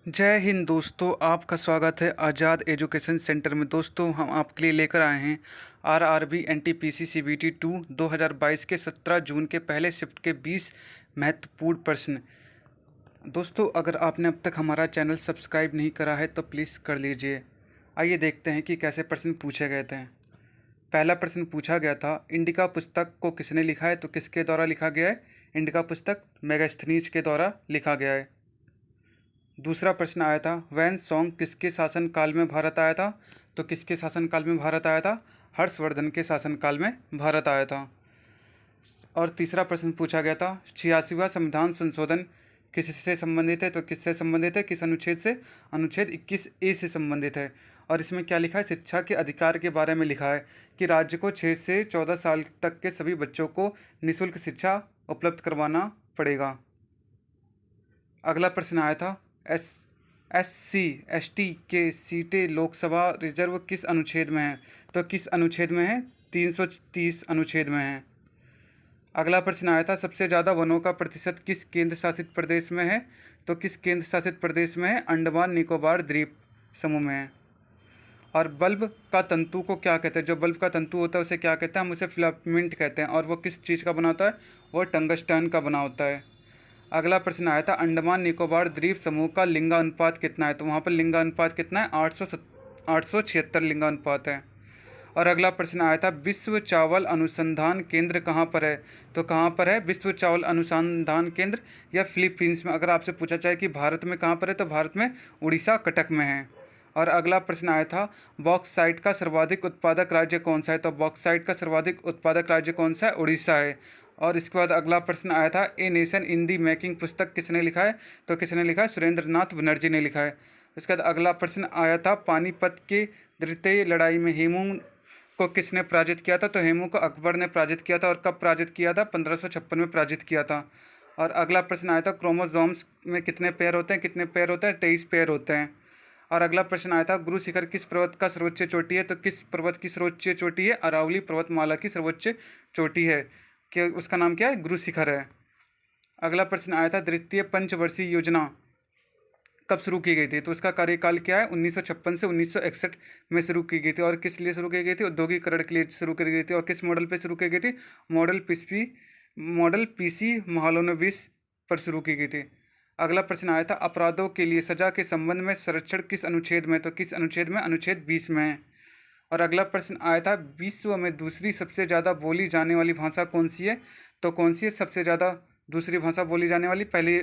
जय हिंद दोस्तों, आपका स्वागत है आज़ाद एजुकेशन सेंटर में। दोस्तों, हम आपके लिए लेकर आए हैं आरआरबी एनटीपीसी सीबीटी 2 2022 के 17 जून के पहले शिफ्ट के 20 महत्वपूर्ण प्रश्न। दोस्तों, अगर आपने अब तक हमारा चैनल सब्सक्राइब नहीं करा है तो प्लीज़ कर लीजिए। आइए देखते हैं कि कैसे प्रश्न पूछे गए थे। पहला प्रश्न पूछा गया था, इंडिका पुस्तक को किसने लिखा है? तो किसके द्वारा लिखा गया है? इंडिका पुस्तक मेगास्थनीज के द्वारा लिखा गया है। दूसरा प्रश्न आया था, वैन सॉन्ग किसके शासनकाल में भारत आया था? तो किसके शासनकाल में भारत आया था? हर्षवर्धन के शासनकाल में भारत आया था। और तीसरा प्रश्न पूछा गया था, 86वां संविधान संशोधन किससे संबंधित है? तो किससे संबंधित है? किस अनुच्छेद से? अनुच्छेद 21A से संबंधित है। और इसमें क्या लिखा है? शिक्षा के अधिकार के बारे में लिखा है कि राज्य को 6 से 14 साल तक के सभी बच्चों को निःशुल्क शिक्षा उपलब्ध करवाना पड़ेगा। अगला प्रश्न आया था, SC/ST के सीटें लोकसभा रिजर्व किस अनुच्छेद में है? तो किस अनुच्छेद में है? 330 अनुच्छेद में है। अगला प्रश्न आया था, सबसे ज़्यादा वनों का प्रतिशत किस केंद्र शासित प्रदेश में है? तो किस केंद्र शासित प्रदेश में है? अंडमान निकोबार द्वीप समूह में है। और बल्ब का तंतु को क्या कहते हैं? जो बल्ब का तंतु होता है उसे क्या कहते हैं? हम उसे फिलामेंट कहते हैं। और वो किस चीज़ का बना होता है? वो टंगस्टन का बना होता है। अगला प्रश्न आया था, अंडमान निकोबार द्वीप समूह का लिंगानुपात कितना है? तो वहाँ पर लिंगानुपात कितना है? 876 लिंगानुपात है। और अगला प्रश्न आया था, विश्व चावल अनुसंधान केंद्र कहाँ पर है? तो कहाँ पर है विश्व चावल अनुसंधान केंद्र? या फिलीपींस में। अगर आपसे पूछा जाए कि भारत में कहाँ पर है, तो भारत में उड़ीसा कटक में है। और अगला प्रश्न आया था, बॉक्साइट का सर्वाधिक उत्पादक राज्य कौन सा है? तो बॉक्साइट का सर्वाधिक उत्पादक राज्य कौन सा है? उड़ीसा है। और इसके बाद अगला प्रश्न आया था, a nation in the making पुस्तक किसने लिखा है? तो किसने लिखा है? सुरेंद्रनाथ बनर्जी ने लिखा है। इसके बाद अगला प्रश्न आया था, पानीपत के द्वितीय लड़ाई में हेमू को किसने पराजित किया था? तो हेमू को अकबर ने पराजित किया था। और कब पराजित किया था? 1556 में पराजित किया था। और अगला प्रश्न आया था, क्रोमोसोम्स में कितने पेयर होते हैं? कितने पेयर होते हैं? 23 पेयर होते हैं। और अगला प्रश्न आया था, गुरु शिखर किस पर्वत का सर्वोच्च चोटी है? तो किस पर्वत की सर्वोच्च चोटी है? अरावली पर्वतमाला की सर्वोच्च चोटी है। कि उसका नाम क्या है? गुरु शिखर है। अगला प्रश्न आया था, द्वितीय पंचवर्षीय योजना कब शुरू की गई थी? तो इसका कार्यकाल क्या है? 1956 से 1961 में शुरू की गई थी। और किस लिए शुरू की गई थी? औद्योगिकरण के लिए शुरू की गई थी। और किस मॉडल पे शुरू की गई थी? मॉडल पीसी महालनोबिस पर शुरू की गई थी। अगला प्रश्न आया था, अपराधों के लिए सजा के संबंध में संरक्षण किस अनुच्छेद में? तो किस अनुच्छेद में? अनुच्छेद 20 में है। और अगला प्रश्न आया था, विश्व में दूसरी सबसे ज़्यादा बोली जाने वाली भाषा कौन सी है? तो कौन सी है सबसे ज़्यादा दूसरी भाषा बोली जाने वाली? पहली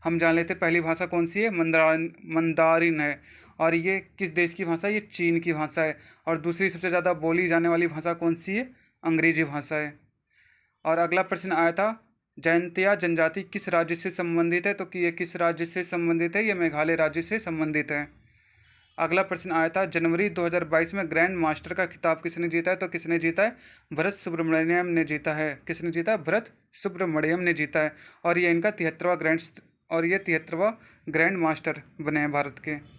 हम जान लेते, पहली भाषा कौन सी है? मंदारिन है। और ये किस देश की भाषा है? ये चीन की भाषा है। और दूसरी सबसे ज़्यादा बोली जाने वाली भाषा कौन सी है? अंग्रेजी भाषा है। और अगला प्रश्न आया था, जयंतिया जनजाति किस राज्य से संबंधित है? तो कि ये किस राज्य से संबंधित है? ये मेघालय राज्य से संबंधित है। अगला प्रश्न आया था, जनवरी 2022 में ग्रैंड मास्टर का खिताब किसने जीता है? तो किसने जीता है? भरत सुब्रमण्यम ने जीता है। किसने जीता है? भरत सुब्रमण्यम ने जीता है। और ये इनका 73वां ग्रैंड मास्टर बने हैं भारत के।